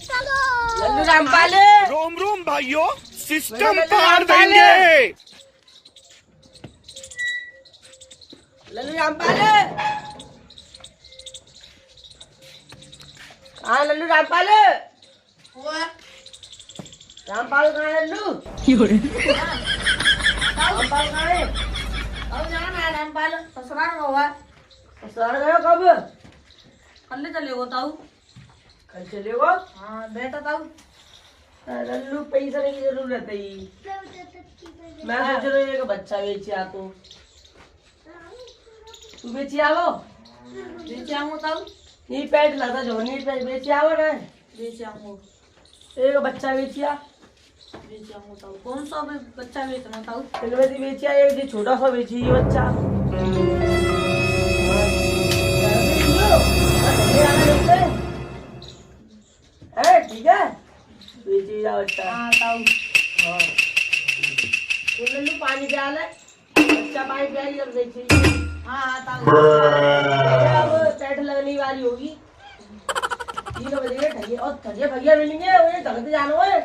लल्लू रामपाल, रोम रोम भाइयों, सिस्टम पार देंगे। लल्लू रामपाल, हाँ लल्लू रामपाल, रामपाल कहाँ है लल्लू? रामपाल कहाँ है? अब जाना है रामपाल ससुराल हुआ। ससुराल गए कब? कल चले हो ताऊ। कल चले गो? हाँ बेटा ताऊ। लल्लू पैसा की जरूरत है। मैं सोच रहा हूँ एक बच्चा बेचिया तो तू बेची आवो। बेच आऊँ ताऊ। ये पेट लगा झोनी पे बेची आवो ना। बेच आऊँ। एक बच्चा बेचिया। बेच आऊँ ताऊ। कौन सा बच्चा बेचना ताऊ? तिलवती बेचिया एक जो छोटा सा बेची ये बच्चा। ठीक है बेची जा बच्चा। हाँ ताऊ। हाँ तो लल्लू पानी पिया ले। बच्चा पानी पिया जब बेची। हाँ ताऊ। अब पेट लगने वाली होगी। 3 बजे ठगिए और ठगिए भैया मिलेंगे उन्हें ढंग से जानो है।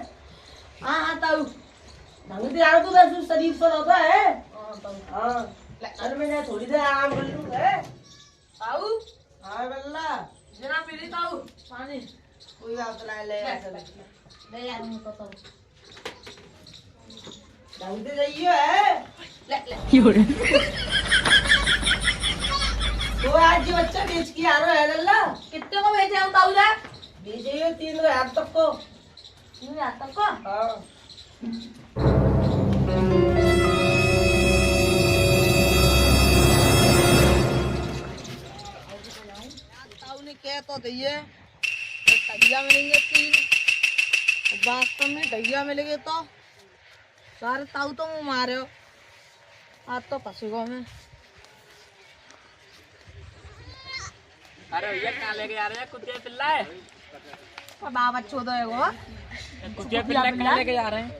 हाँ हाँ ताऊ। ढंग से जानो तो वैसे शरीफ सा होता है। हाँ ताऊ। हाँ अरे मैं थोड़ी देर आराम कर लूँ है। ताऊ हाँ बल्ला जना पी ली ताऊ पानी। कोई बात नहीं ले ले आऊँ तो ताऊ। ढंग से जाइए है। ले। तो आज ये बच्चा बेच के आ रहा है लल्ला। कितने को बेचे हम ताऊ जा? बेचिए 3,000 तक को। 3,000 तक को? हाँ ताऊ ने कह तो दिए ढैया मिलेंगे 3। वास्तव में ढैया मिलेंगे तो सारे ताऊ तो मुँह मारे हो। आज तो फंसेगा मैं। अरे भैया कहाँ लेके जा रहे हैं? कुतिया पिल्ला है। बाबा चौदह है वो। कुतिया पिल्ला कहाँ लेके जा रहे हैं?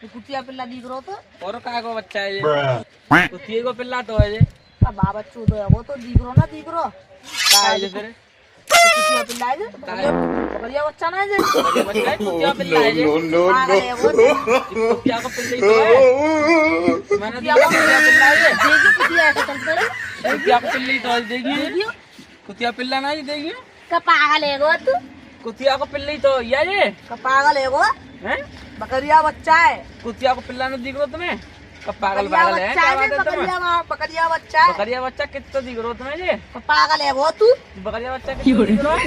कुतिया पिल्ला दिख रहा तो। और काय को बच्चा है ये? कुतिया को पिल्ला तो है ये। बाबा चौदह है वो तो दिख रहा ना दिख रहा। का है ये फिर? कुतिया पिल्ला है बढ़िया बच्चा ना है ये। ये बच्चा है कुतिया पिल्ला है ये। पागल है वो। कुतिया को पिल्ला ही तो है। मैंने देखा कुतिया पिल्ला है ये। देखिए कुतिया ऐसे चलते रहे। कुतिया को पिल्ला ही तो है देखिए। कुतिया पिल्ला ना ये देखिए। का पागल है वो तू? कुतिया को पिल्ला ही तो है ये। का पागल है वो? हैं? बकरिया बच्चा है। कुतिया को पिल्ला नहीं दिख रहा तुम्हें? कब पागल बकरिया पागल है? बच्चा क्या है बात है तुम्हें? बकरिया बच्चा है। बकरिया बच्चा कितना दिख रहा तुम्हें ये? का पागल है वो तू? बकरिया बच्चा कितना दिख रहा है?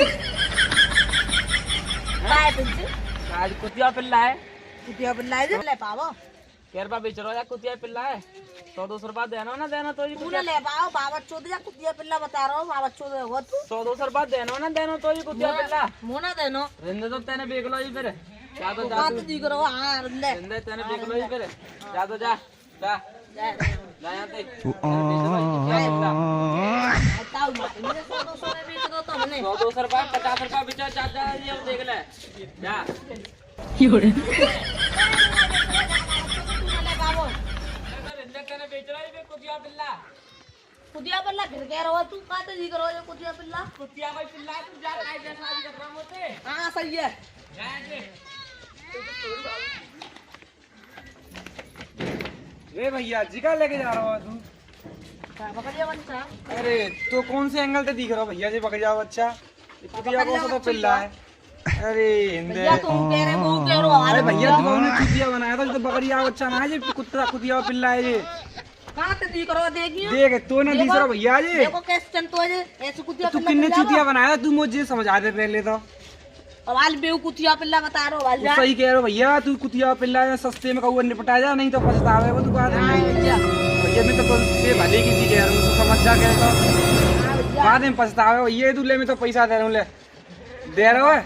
काय तुझे? आज कुतिया पिल्ला है। कुतिया पिल्ला है ले पावो। क्या रुपया बेच रहा है? कुतिया पिल्ला है। 100-200 रुपया देना ना देना तो ये तू ना ले पाओ बाबा चौदह या कुतिया पिल्ला बता रहा हूँ। बाबा चौदह है वो तू। 100-200 रुपया देना ना देना तो ये कुतिया पिल्ला। मुँह ना देनो। रिंदे तो तेने बेच लो ये फिर। जा तो जा बात तू। दिख रहा हाँ ले। रिंदे तेने बेच लो ये फिर। जा तो जा जा जा यहाँ से। ताऊ मार मुझे 100-200 में बेच दो तो हमने। 100-200 रुपया 50 रुपया बेचा चाचा ये अब देख ले। जा रिंदे तेने बेच रहा है ये कुतिया पिल्ला। कुतिया पिल्ला फिर कह रहा तू कहाँ से दिख रहा है कुतिया पिल्ला? कुतिया कोई पिल्ला है तू जा काय जैसा आज कर रहा मुझसे। हाँ सही है। जा ऐसे। ए भैया जी का लेके जा रहा हो तू? बकरिया बच्चा। अरे तो कौन से एंगल से दिख रहा हो भैया जी बकरिया बच्चा? कुतिया कौन सा तो पिल्ला है? अरे हिंदे भैया तुम कह रहे वो कह रहा अरे भैया तुमने कुतिया बनाया था तो बकरिया बच्चा ना है ये कुत्ता कुतिया पिल्ला है ये। कहाँ से दिख रहा देखिए। देख तो ना दिख रहा भैया जी। देखो कैसे चलतो है ये ऐसे कुतिया तू पिल्ला किन्ने बता चुतिया बनाया था तू मुझे समझा दे पहले तो। वाल बेव कुतिया पिल्ला बता रहा वाल जा। सही कह रहे हो भैया तू कुतिया पिल्ला है सस्ते में कौआ निपटा जा नहीं तो पछतावे वो तू बात हाँ भैया। भैया मैं तो ये भले की चीज कह रहा हूँ तू समझ जा कह तो हाँ भैया। बाद में पछतावे भैया तू ले मैं तो पैसा दे रहा हूँ ले दे रहा है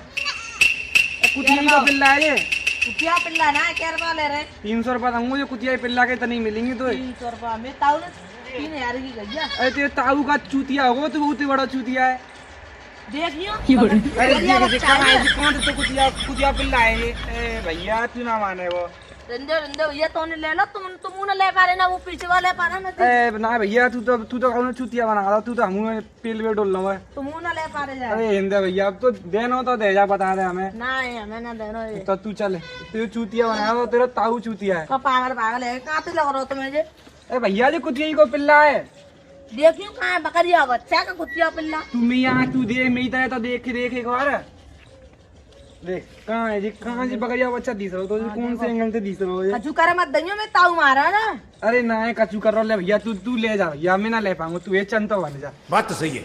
कुतिया का पिल्ला है ये। कुतिया पिल्ला ना क्या रुपया ले रहे? 300 रुपया दूंगा जो कुतिया पिल्ला के तो नहीं मिलेंगी तो। 300 रुपया में ताऊ ने 3,000 की गई। अरे तेरे ताऊ का चूतिया होगा तो बहुत ही बड़ा चूतिया है। देखियो। अरे कौन तो कुतिया कुतिया पिल्ला है ये। ए भैया तू ना माने वो रंदे भैया तो ले लो, तुम ना ले पा रहे ना, वो पीछे वाले पा रहा ना, ए ना भैया तू तो कौन चूतिया बना रहा, तू तो हम पील में डोल रहा है। तुम ना ले पा रहे। अरे हिंदे भैया अब तो देना तो दे जा, बता दे हमें। नहीं हमें ना देना ये। तो तू चल, तू चूतिया बना रहा, तेरा ताऊ चूतिया है। तो पागल है, कहाँ पे लग रहा हो तुम्हें जी? ए भैया जी कुतिया को पिल्ला है। देखियो कहाँ है बकरिया बच्चा का कुतिया पिल्ला। तुम यहाँ तू दे मिलता है तो देख एक बार देख कहाँ है जी, कहाँ जी बकरिया बच्चा दिख रहा हो, तो कौन से एंगल से दिख रहा हो ये? कचू करे मत दइयो में ताऊ मारा ना। अरे ना है कचू कर रहा ले भैया, तू ले जा भैया, मैं ना ले पाऊंगा, तू ये चंतो बन जा। बात तो सही है।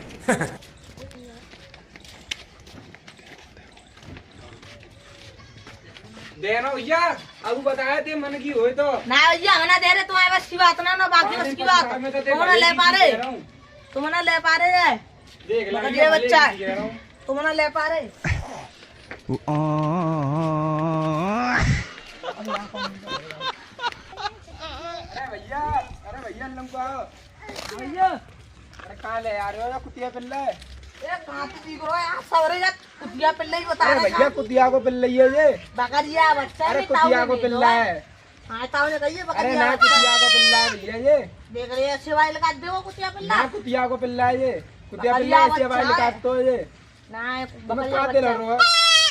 देना भैया, अब बताया थे मन की होए तो ना भैया हमें दे रहे, तुम्हारे बस की बात ना बाकी बस की बात। तुम ना ले पा रहे, तुम ना ले पा रहे, देख बकरिया बच्चा तुम ना ले पा रहे। अरे भैया लंबा भैया, अरे कहाँ ले यार हो कुतिया पिल्ला है? ये कहाँ से सीख रहे हो यार, सवरे जा कुतिया पिल्ला ही बता अरे रहे भैया कुतिया को पिल्ला ही है ये। बकरिया बच्चा अरे है, ताऊ कुतिया ने को दे पिल्ला दो। है। हाँ ताऊ ने कही अरे बकरिया ना बच्चा। कुतिया को पिल्ला है भैया ये। देख रही है सिवाय लगा दो कुतिया पिल्ला। ना कुतिया को पिल्ला है ये, कुतिया पिल्ला ऐसे वाले बच्चा है। काटतो है ये। ना तुम्हें बकरिया कहाँ दे बच्चा रहा हो?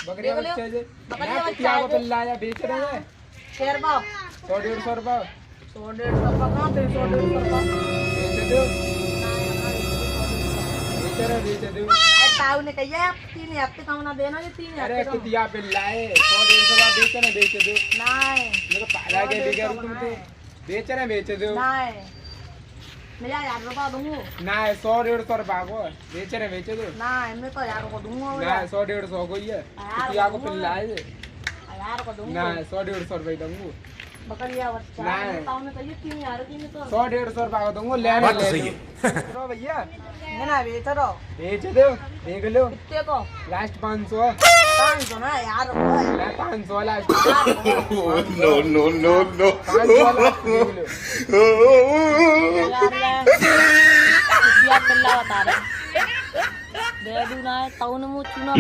बकरिया देख लो, बच्चा है बकरिया ना, बच्चा कुतिया है तो को ये। पिल्ला है, बेच रहे हैं शेर पाओ 100-150 रुपए 100-150 का कहाँ पे 100-150 का बेच दो, बेच दो। ताऊ ने कही है 3 हफ्ते का ना देना, ये 3 अरे हफ्ते का कुतिया पिल्ला है, 100-150 का बेच दो, बेच दो। नहीं मेरे को पाला के बिगड़ तुम तो बेच दो। नहीं मैं 1000 रुपया दूंगा। ना 100-150 रुपए को बेच दो। नहीं मैं तो 1000 को दूंगा। ना 100-150 को ही है, कुतिया को पिल्ला है ये। 1000 को दूंगा। ना 100-150 रुपए दूंगा, बकरिया बच्चा नहीं। ताऊ ने कही 3000 की में तो 100-150 रुपए को दूंगा, ले बात तो ले सही लो। है। चलो भैया है ना बेच दो। बेच दो, देख लो कितने को? लास्ट 500 500 ना यार ना 500 last no no no no 500 last देख लो। यार कुतिया पिल्ला बता रहे दे दूं ना, ताऊ ने मुझ चुना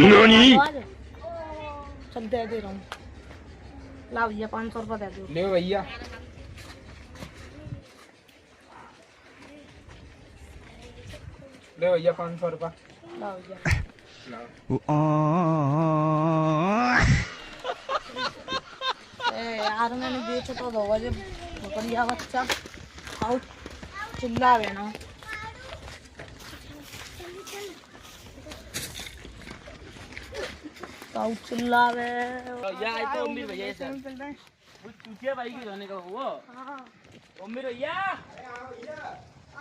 चल दे रहा हूँ। ला भैया 500 रुपया दे दो। ले भैया ले भैया 500 रुपया। ला भैया यार मैंने बेचा तो 2 बजे बकरिया बच्चा खाओ चिल्लावे ना। ताऊ चिल्लावे भैया आई तो उम्मीद भैया सर वो चूतिया भाई की जाने का वो उम्मीद भैया।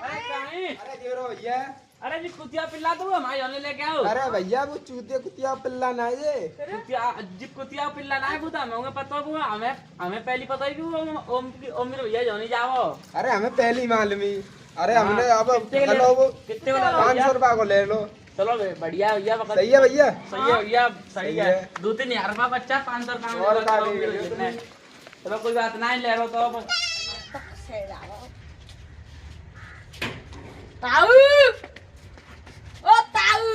अरे कहीं अरे दे रहो भैया। अरे जी कुतिया पिल्ला तो हमारे जाने लेके आओ। अरे भैया वो चूतिया कुतिया पिल्ला ना ये। कुतिया जी कुतिया पिल्ला ना है वो हमें पता है, हमें पहली पता है कि वो उम्मीद भैया जाने जाओ। अरे हमें पहली मालूम ही। अरे हमने अब कितने चलो वो कितने वाला 500 रुपए को ले लो। चलो बढ़िया भैया पकड़। सही है भैया। सही है भैया, सही है। है। 2-3 हजार रुपया बच्चा 500 और रुपया का भी ले लो। चलो कोई बात नहीं, ले लो तो ताऊ ओ ताऊ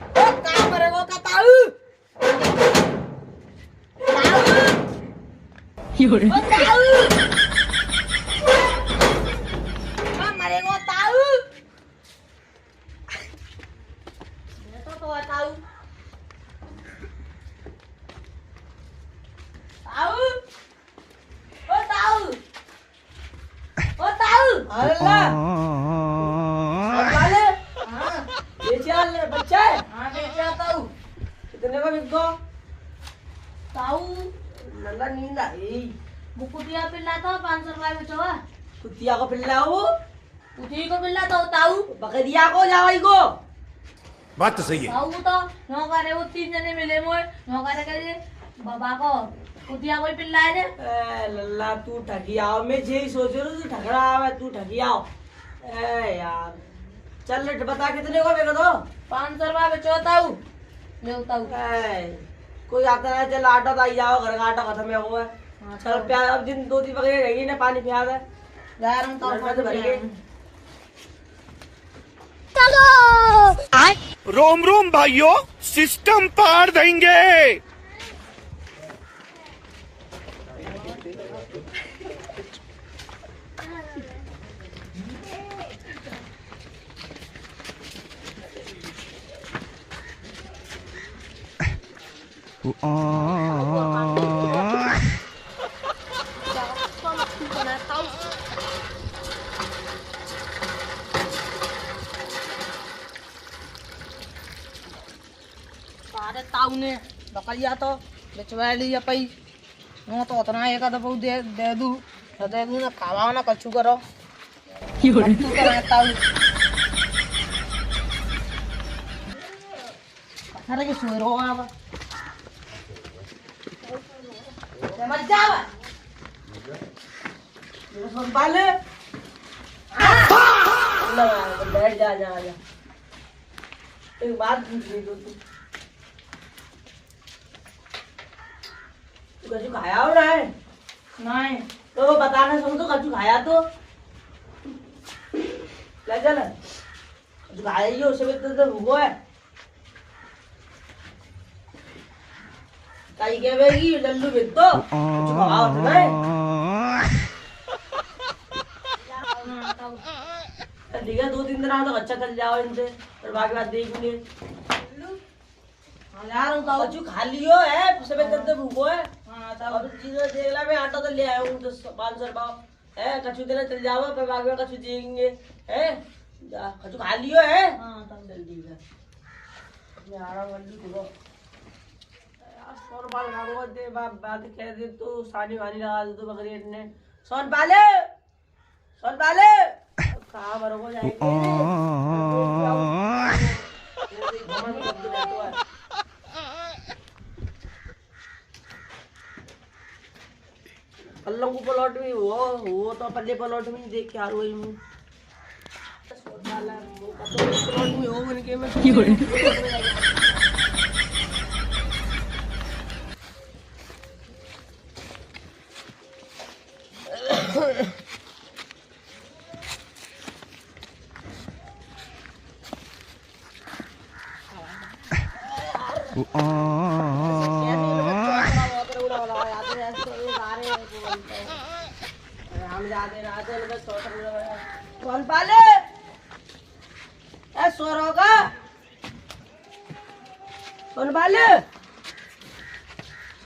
ओ ताऊ मरेगो का ताऊ ओ ताऊ मरेगो ताऊ तो ताऊ ताऊ ओ ताऊ ओ ताऊ अल्लाह वाले हाँ बेचाल बच्चा है। हाँ बेचा ताऊ कितने का बिक गो? ताऊ नल्ला नींद आई। वो कुतिया पिल्ला था 500 रुपए में चवा कुतिया को पिल्ला वो उठी को पिल्ला था ताऊ बकरिया को जावाई को। बात तो सही है। ताऊ तो नो करे वो 3 जने मिले मोए नो करे बाबा को कुतिया कोई पिल्ला है ए लल्ला तू ठगी आओ, मैं यही सोच रहा हूँ तू ठगड़ा आवे, तू ठगी आओ। ए यार चल रेट बता कितने को बेचो दो। 500 रुपए में चो ताऊ ले ताऊ कोई आता है चल आटा तो आई जाओ, घर का आटा खत्म है वो है। चल प्याज अब जिन 2-3 बकरियां रहेंगी ना पानी पिया दे। जा रहा हूं ताऊ तो भर के रोम रोम भाइयों, सिस्टम पार देंगे। सारे ताऊ ने बकरिया तो बेचवा लिया पई वो तो उतना एक दफा दे दूं ना खावा ना कछु करो कछु करे ताऊ अरे के सोय रो आवा मत जावा मेरा फोन पाले बैठ जा जा जा एक बात पूछनी तो तू कछु खाया हो रहा है नहीं तो बताना सुन तो कछु खाया तो ले चल कछु खाया ही हो उसे तो हुआ है कहीं के बेगी लल्लू बिन तो कछु खावा हो ना ठीक है 2-3 दिन तो अच्छा चल जाओ इनसे और बाकी बात देखेंगे यार ताऊ कछु खा लियो है सब इतने भूखो है हां अब चीज़ देखला मैं आटा तो ले आया हूँ 500 रुपया है कछु देना चल जाओ फिर बाकी में कछु देंगे है जा कछु खा लियो है हां ताऊ चल ठीक है मैं आ रहा हूँ वल्लू देखो यार सोन पाल लगा दे बात कह दे तो सानी वानी लगा दे तो बकरी ने सोन पाले कहाँ मरो को जाएंगे पल्लों को पलट भी वो तो पल्ले पलट में देख के आ रही हूँ पलट में हो उनके में कौन पाले सोरो का कौन पाले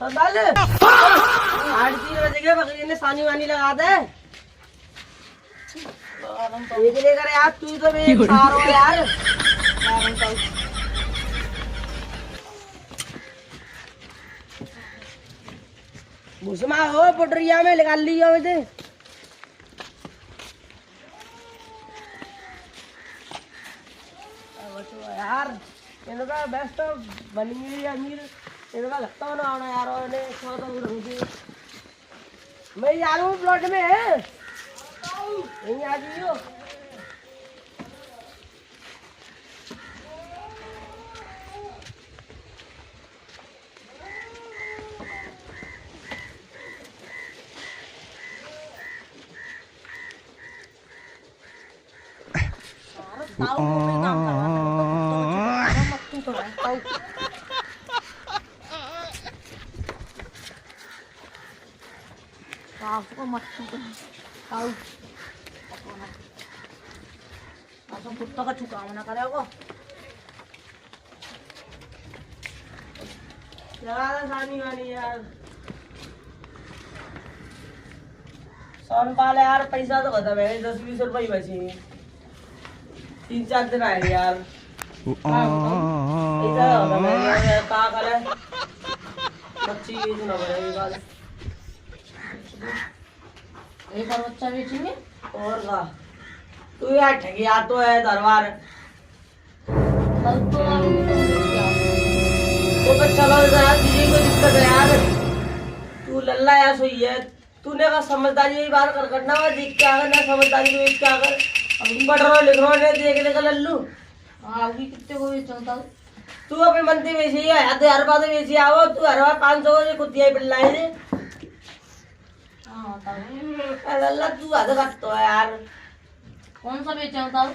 3:30 बजे के बकरी ने सानी वानी लगा दे एक लेकर यार तू तो एक सारो यार भूसमा हो पटरिया में निकाल लिया मुझे यार इनका बेस्ट बनी हुई अमीर इनका लगता हो ना आना यार इन्हें मैं जा रहा हूँ प्लॉट में यहीं आ जाइयो कुत्ता का चुकावना करेगा लगा सानी वानी यार सोन पाले यार पैसा तो खत्म है 10-20 रुपये बचे 3-4 दिन आए यार पैसा खत्म है यार का करे बच्ची ये जो ना बनेगी एक और बच्चा बेचेंगे और का तू यार ठगिया तो है दरबार तो चलो जरा दीजिए कोई दिक्कत है यार तू लल्ला यार सोई है तूने का समझदारी यही बात करना है देख के आकर ना समझदारी को देख के आकर अब पढ़ रहा लिख रहा है देख लेगा लल्लू अभी कितने को बेचता तू अपने मंदिर में ही है तो हर बात में आओ तू हर बार 500 को कुतिया पिल्ला है लल्ला तू हद करता है यार कौन सा बेचा बताओ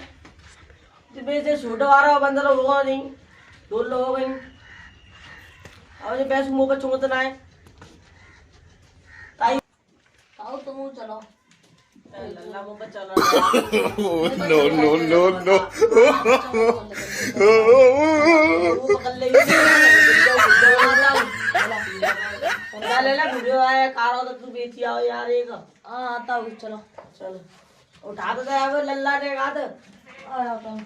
बेचे छोटे वाला बंदा होगा नहीं 2 लोग हो गई अब जो पैसे मुंह पर चुंगतना है ताऊ तुम चलो लल्ला मुंह पर चल no, no, no, no. पकड़ लेगी मैं खा रहा हूँ तो तू बेची आओ यार एक। हाँ आता हूँ, चलो चलो उठा तो दे अब लल्ला ने कहा तो आता हूँ।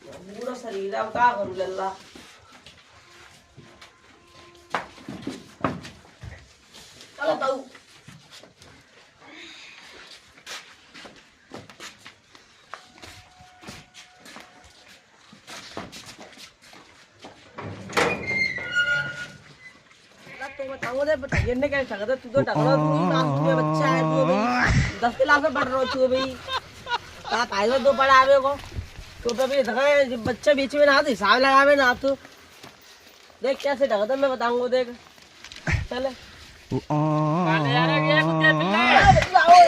पूरा शरीर अब क्या करूँ लल्ला। चलो ताऊ तो बताऊँ दे बताइए ने क्या सकता तू तो टकरा तू नाम में बच्चा है तू भाई 10 क्लास में पढ़ रहा तू भाई कहा पाएगा दो पढ़ा आवे को तो भी धगा बच्चा बीच में ना तो हिसाब लगावे ना तू देख कैसे ढकता मैं बताऊंगा देख चल काले यार ये कुत्ते बिल्ले आओ